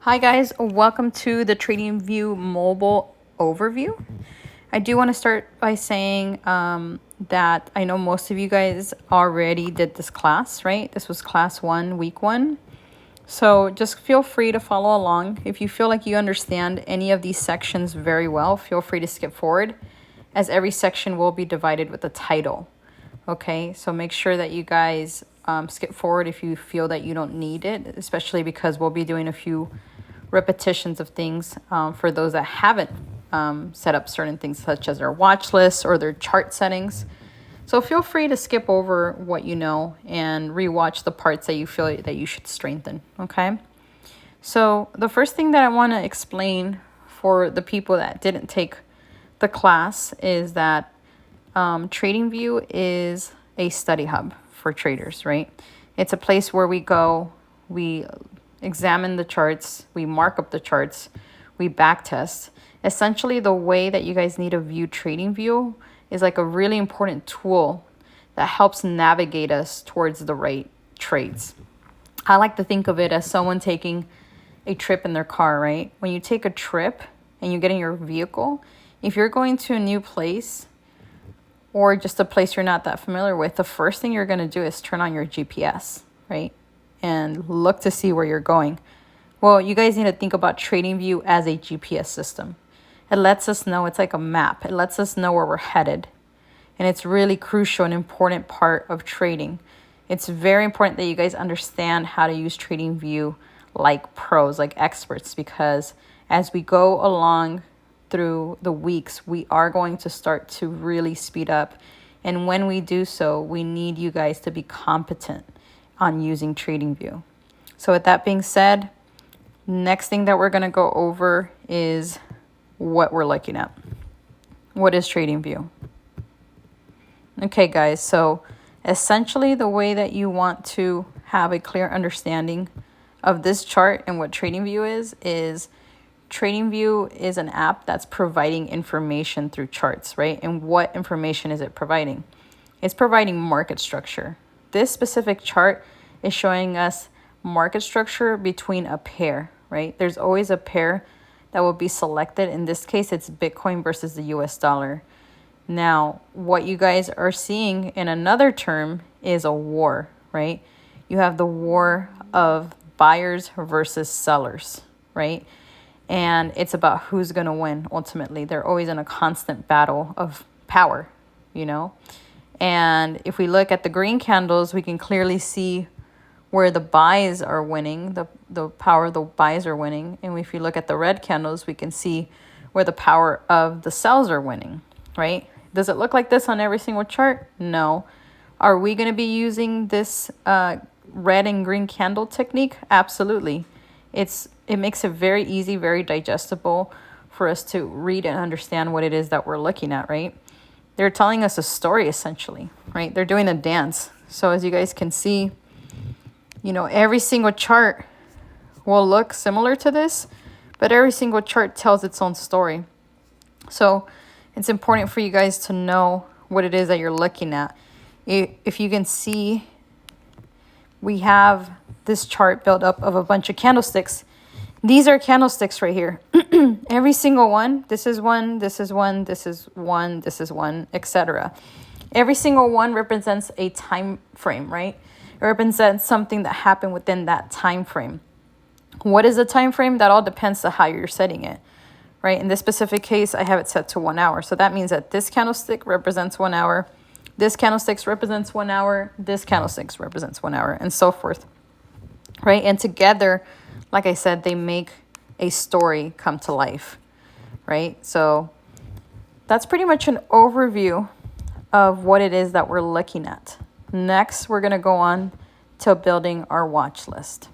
Hi guys, welcome to the TradingView mobile overview. I do want to start by saying that I know most of you guys already did this class, right? This was class 1, week 1. So just feel free to follow along. If you feel like you understand any of these sections very well, feel free to skip forward, as every section will be divided with a title. Okay, so make sure that you guys skip forward if you feel that you don't need it, especially because we'll be doing a few repetitions of things for those that haven't set up certain things such as their watch list or their chart settings. So feel free to skip over what you know and rewatch the parts that you feel that you should strengthen, okay? So the first thing that I want to explain for the people that didn't take the class is that TradingView is a study hub for traders, right? It's a place where we go, we examine the charts, we mark up the charts, we back test. Essentially, the way that you guys need to view TradingView is like a really important tool that helps navigate us towards the right trades. I like to think of it as someone taking a trip in their car, right? When you take a trip and you get in your vehicle, if you're going to a new place or just a place you're not that familiar with, the first thing you're going to do is turn on your GPS, right? And look to see where you're going. Well, you guys need to think about TradingView as a GPS system. It lets us know, it's like a map. It lets us know where we're headed. And it's really crucial and important part of trading. It's very important that you guys understand how to use TradingView like pros, like experts, because as we go along through the weeks, we are going to start to really speed up. And when we do so, we need you guys to be competent on using TradingView. So with that being said, next thing that we're going to go over is what we're looking at. What is TradingView? Okay, guys, so essentially the way that you want to have a clear understanding of this chart and what TradingView is TradingView is an app that's providing information through charts, right? And what information is it providing? It's providing market structure. This specific chart is showing us market structure between a pair, right? There's always a pair that will be selected. In this case, it's Bitcoin versus the US dollar. Now, what you guys are seeing in another term is a war, right? You have the war of buyers versus sellers, right? And it's about who's going to win ultimately. They're always in a constant battle of power, you know? And if we look at the green candles, we can clearly see where the buys are winning, the power of the buys are winning. And if you look at the red candles, we can see where the power of the sells are winning, right? Does it look like this on every single chart? No. Are we going to be using this red and green candle technique? Absolutely. It makes it very easy, very digestible for us to read and understand what it is that we're looking at, right? They're telling us a story essentially, right? They're doing a dance. So as you guys can see, you know, every single chart will look similar to this, but every single chart tells its own story. So it's important for you guys to know what it is that you're looking at. If you can see, we have this chart built up of a bunch of candlesticks. These are candlesticks right here. Every single one, this is one, this is one, this is one, this is one, etc. Every single one represents a time frame, right? It represents something that happened within that time frame. What is the time frame? That all depends on how you're setting it, right? In this specific case, I have it set to 1 hour. So that means that this candlestick represents 1 hour. This candlestick represents 1 hour. This candlestick represents 1 hour, and so forth, right? And together, like I said, they make a story come to life, right? So that's pretty much an overview of what it is that we're looking at. Next, we're going to go on to building our watch list.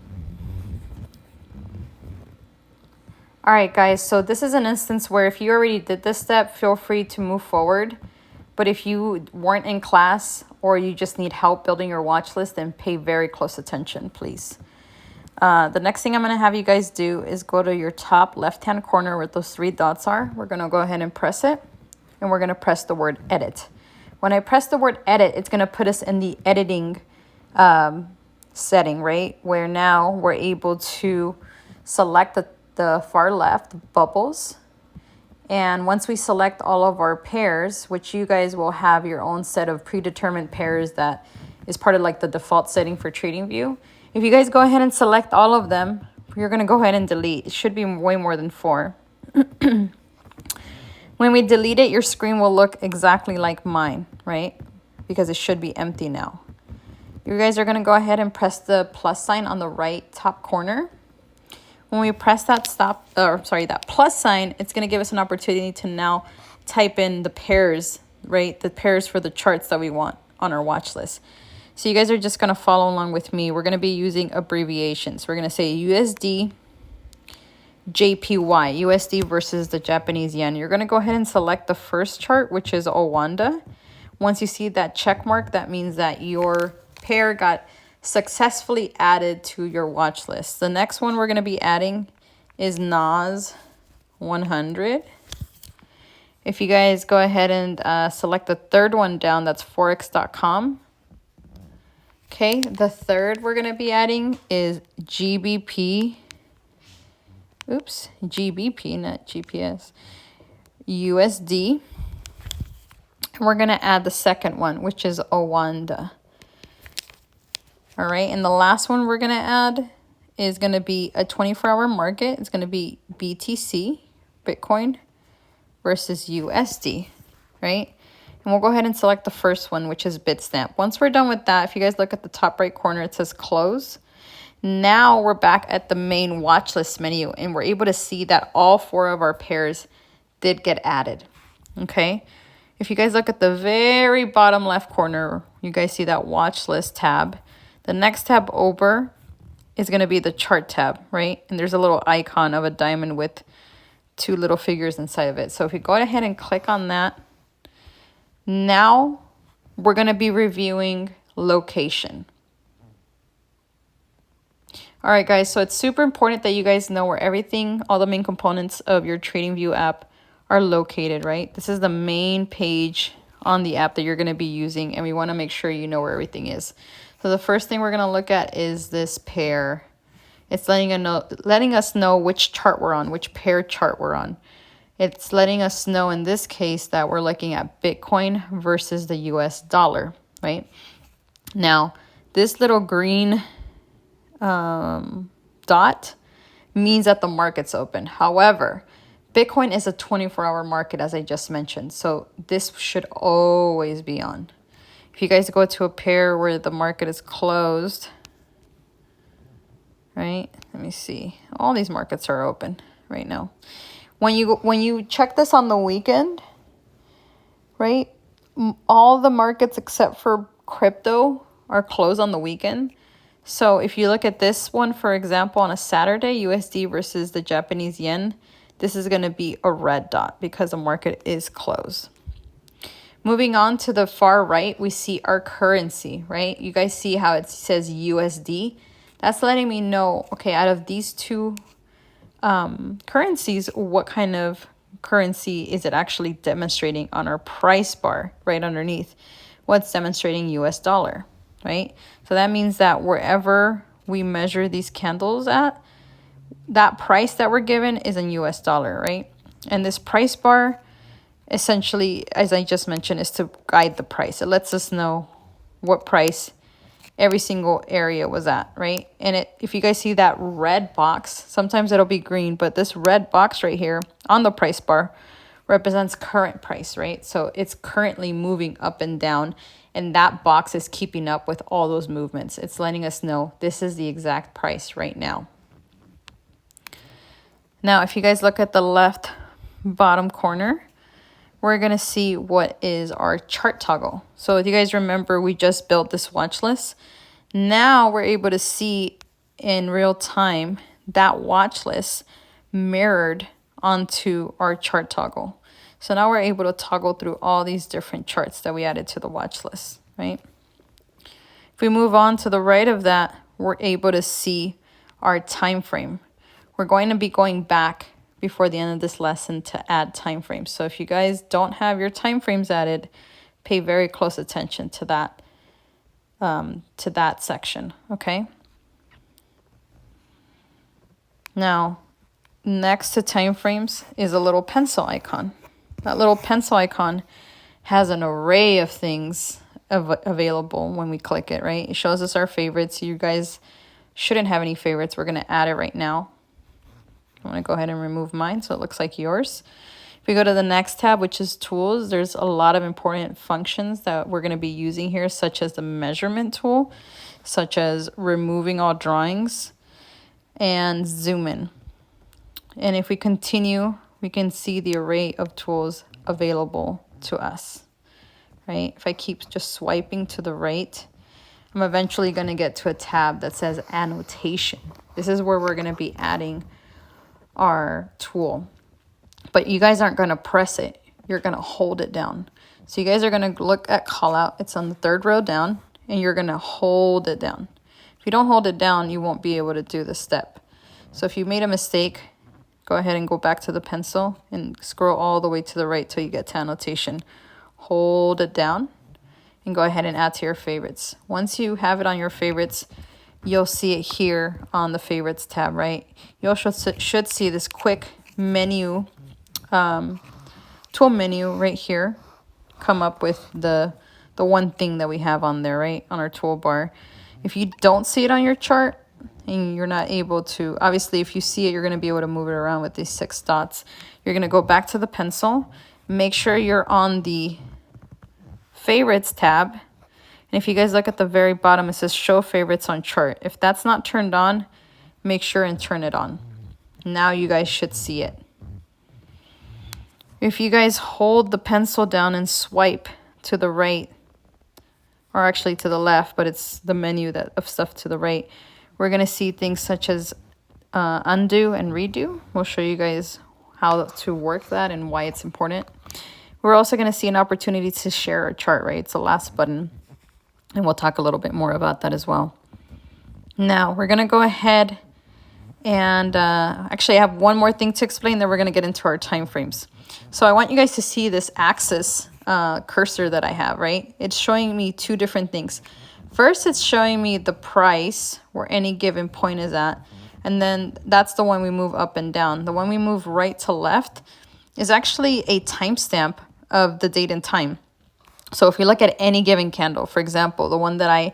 All right, guys, so this is an instance where if you already did this step, feel free to move forward. But if you weren't in class or you just need help building your watch list, then pay very close attention, please. The next thing I'm going to have you guys do is go to your top left-hand corner where those 3 dots are. We're going to go ahead and press it, and we're going to press the word edit. When I press the word edit, it's going to put us in the editing setting, right? Where now we're able to select the far left bubbles. And once we select all of our pairs, which you guys will have your own set of predetermined pairs that is part of like the default setting for TradingView. If you guys go ahead and select all of them, you're going to go ahead and delete. It should be way more than 4. When we delete it, your screen will look exactly like mine, right? Because it should be empty now. You guys are going to go ahead and press the plus sign on the right top corner. When we press that that plus sign, it's going to give us an opportunity to now type in the pairs, right? The pairs for the charts that we want on our watch list. So you guys are just going to follow along with me. We're going to be using abbreviations. We're going to say USD, JPY, USD versus the Japanese yen. You're going to go ahead and select the first chart, which is Owanda. Once you see that check mark, that means that your pair got successfully added to your watch list. The next one we're going to be adding is NAS 100. If you guys go ahead and select the third one down, that's forex.com. Okay, the third we're going to be adding is GBP. Oops, GBP, not GPS. USD. And we're going to add the second one, which is Owanda. All right, and the last one we're going to add is going to be a 24-hour market. It's going to be BTC, Bitcoin, versus USD, right? And we'll go ahead and select the first one, which is Bitstamp. Once we're done with that, if you guys look at the top right corner, it says close. Now we're back at the main watch list menu, and we're able to see that all 4 of our pairs did get added, okay? If you guys look at the very bottom left corner, you guys see that watch list tab. The next tab over is going to be the chart tab, right? And there's a little icon of a diamond with 2 little figures inside of it. So if you go ahead and click on that, now we're going to be reviewing location. All right, guys, so it's super important that you guys know where everything, all the main components of your TradingView app are located, right? This is the main page on the app that you're going to be using, and we want to make sure you know where everything is. So the first thing we're going to look at is this pair. It's letting us know which chart we're on, which pair chart we're on. It's letting us know in this case that we're looking at Bitcoin versus the US dollar, right? Now, this little green dot means that the market's open. However, Bitcoin is a 24-hour market, as I just mentioned. So this should always be on. If you guys go to a pair where the market is closed, right? Let me see. All these markets are open right now. When you check this on the weekend, right? All the markets except for crypto are closed on the weekend. So if you look at this one, for example, on a Saturday, USD versus the Japanese yen, this is going to be a red dot because the market is closed. Moving on to the far right, we see our currency, right? You guys see how it says USD? That's letting me know, okay, out of these 2 currencies, what kind of currency is it actually demonstrating on our price bar right underneath? What's demonstrating US dollar, right? So that means that wherever we measure these candles at, that price that we're given is in US dollar, right? And this price bar, essentially, as I just mentioned, is to guide the price. It lets us know what price every single area was at, right? And if you guys see that red box, sometimes it'll be green, but this red box right here on the price bar represents current price, right? So it's currently moving up and down, and that box is keeping up with all those movements. It's letting us know this is the exact price right now. Now, if you guys look at the left bottom corner, we're going to see what is our chart toggle. So if you guys remember, we just built this watch list. Now we're able to see in real time that watch list mirrored onto our chart toggle. So now we're able to toggle through all these different charts that we added to the watch list, right? If we move on to the right of that, we're able to see our time frame. We're going to be going back before the end of this lesson to add time frames. So if you guys don't have your time frames added, pay very close attention to that section, okay? Now, next to time frames is a little pencil icon. That little pencil icon has an array of things available when we click it, right? It shows us our favorites. You guys shouldn't have any favorites. We're going to add it right now. I'm going to go ahead and remove mine so it looks like yours. If we go to the next tab, which is tools, there's a lot of important functions that we're going to be using here, such as the measurement tool, such as removing all drawings, and zoom in. And if we continue, we can see the array of tools available to us, right? If I keep just swiping to the right, I'm eventually going to get to a tab that says annotation. This is where we're going to be adding our tool. But you guys aren't going to press it. You're going to hold it down. So you guys are going to look at callout. It's on the third row down, and you're going to hold it down. If you don't hold it down, you won't be able to do the step. So if you made a mistake, go ahead and go back to the pencil and scroll all the way to the right till you get to annotation. Hold it down and go ahead and add to your favorites. Once you have it on your favorites, you'll see it here on the favorites tab, right? You also should see this quick menu, tool menu right here come up with the one thing that we have on there, right, on our toolbar. If you don't see it on your chart and you're not able to, obviously if you see it, you're going to be able to move it around with these 6 dots. You're going to go back to the pencil, make sure you're on the favorites tab, and if you guys look at the very bottom, it says show favorites on chart. If that's not turned on, make sure and turn it on. Now you guys should see it. If you guys hold the pencil down and swipe to the right, or actually to the left, but it's the menu of stuff to the right, we're going to see things such as undo and redo. We'll show you guys how to work that and why it's important. We're also going to see an opportunity to share our chart, right? It's the last button, and we'll talk a little bit more about that as well. Now, we're going to go ahead and actually I have one more thing to explain, then we're going to get into our time frames. So I want you guys to see this axis cursor that I have, right? It's showing me 2 different things. First, it's showing me the price where any given point is at. And then that's the one we move up and down. The one we move right to left is actually a timestamp of the date and time. So if you look at any given candle, for example, the one that I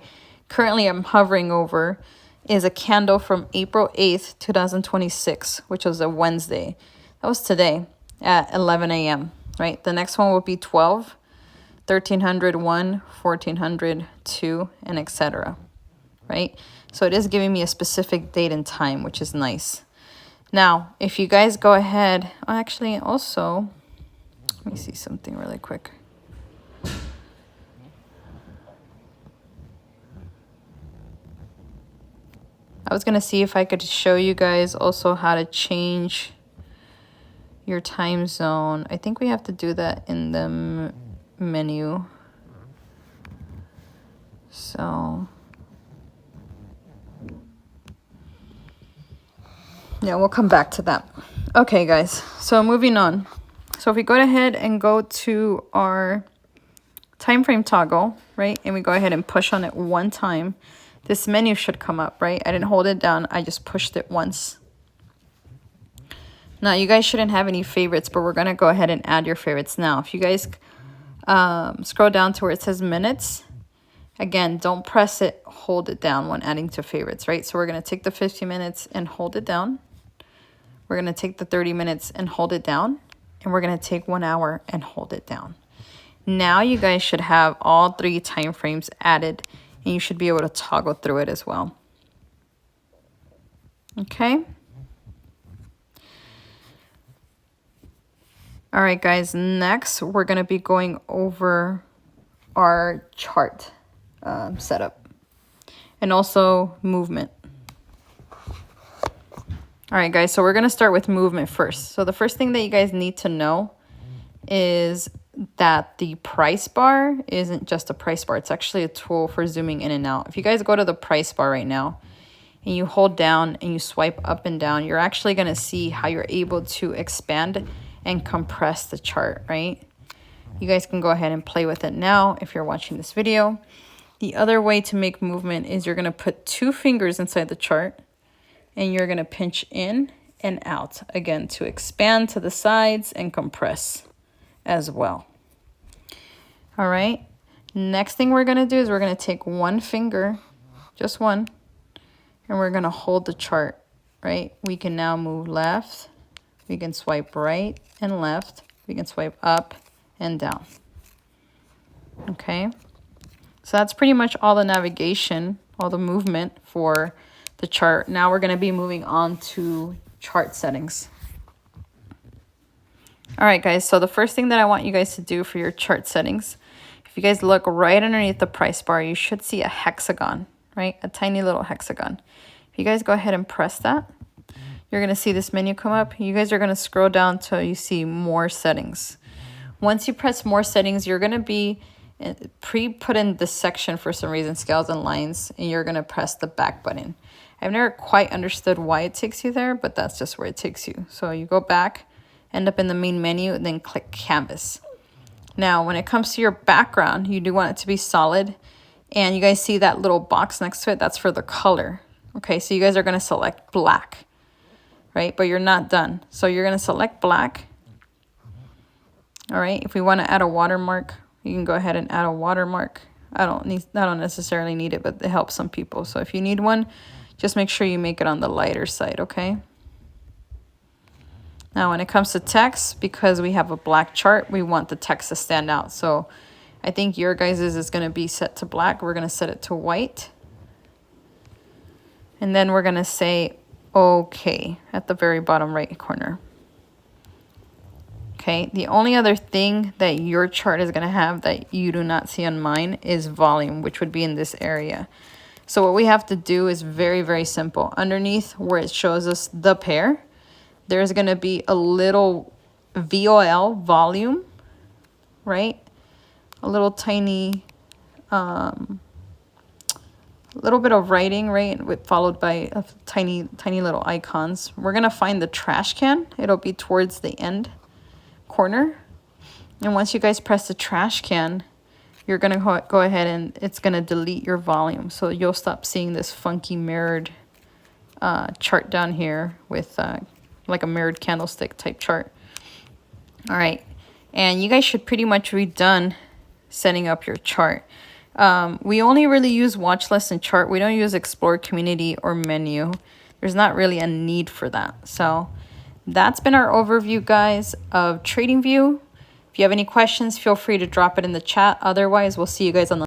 currently am hovering over is a candle from April 8th, 2026, which was a Wednesday. That was today at 11 a.m., right? The next one will be 12, 1300, 1, 1400, 2, and etc., right? So it is giving me a specific date and time, which is nice. Now, if you guys go ahead, actually also, let me see something really quick. I was going to see if I could show you guys also how to change your time zone. I think we have to do that in the menu. So, yeah, we'll come back to that. Okay, guys, so moving on. So if we go ahead and go to our time frame toggle, right, and we go ahead and push on it one time, this menu should come up, right? I didn't hold it down. I just pushed it once. Now, you guys shouldn't have any favorites, but we're going to go ahead and add your favorites now. If you guys scroll down to where it says minutes, again, don't press it, hold it down when adding to favorites, right? So we're going to take the 50 minutes and hold it down. We're going to take the 30 minutes and hold it down. And we're going to take 1 hour and hold it down. Now you guys should have all 3 time frames added, and you should be able to toggle through it as well. Okay. All right, guys, next we're going to be going over our chart setup and also movement. All right, guys, so we're going to start with movement first. So the first thing that you guys need to know is that the price bar isn't just a price bar. It's actually a tool for zooming in and out. If you guys go to the price bar right now and you hold down and you swipe up and down, you're actually going to see how you're able to expand and compress the chart, right? You guys can go ahead and play with it now if you're watching this video. The other way to make movement is you're going to put 2 fingers inside the chart, and you're gonna pinch in and out again to expand to the sides and compress as well. All right, next thing we're gonna do is we're gonna take one finger, just one, and we're gonna hold the chart, right? We can now move left, we can swipe right and left, we can swipe up and down. Okay, so that's pretty much all the navigation, all the movement for the chart. Now we're gonna be moving on to chart settings. All right, guys, so the first thing that I want you guys to do for your chart settings, if you guys look right underneath the price bar, you should see a hexagon, right? A tiny little hexagon. If you guys go ahead and press that, you're gonna see this menu come up. You guys are gonna scroll down till you see more settings. Once you press more settings, you're gonna be put in this section for some reason, scales and lines, and you're gonna press the back button. I've never quite understood why it takes you there, but that's just where it takes you. So you go back, end up in the main menu, and then click canvas. Now, when it comes to your background, you do want it to be solid, and you guys see that little box next to it, that's for the color. Okay, so you guys are gonna select black, right? But you're not done. So you're gonna select black. All right, if we wanna add a watermark, you can go ahead and add a watermark. I don't necessarily need it, but it helps some people. So if you need one, just make sure you make it on the lighter side, okay? Now, when it comes to text, because we have a black chart, we want the text to stand out. So I think your guys' is going to be set to black. We're going to set it to white. And then we're going to say OK at the very bottom right corner. Okay, the only other thing that your chart is going to have that you do not see on mine is volume, which would be in this area. So what we have to do is very, very simple. Underneath where it shows us the pair, there's going to be a little VOL, volume, right? A little tiny, little bit of writing, right? Followed by a tiny little icons. We're going to find the trash can. It'll be towards the end corner. And once you guys press the trash can, you're going to go ahead and it's going to delete your volume. So you'll stop seeing this funky mirrored chart down here with like a mirrored candlestick type chart. All right, and you guys should pretty much be done setting up your chart. We only really use Watchlist and chart. We don't use explore, community, or menu. There's not really a need for that. So that's been our overview, guys, of TradingView. If you have any questions, feel free to drop it in the chat. Otherwise, we'll see you guys on the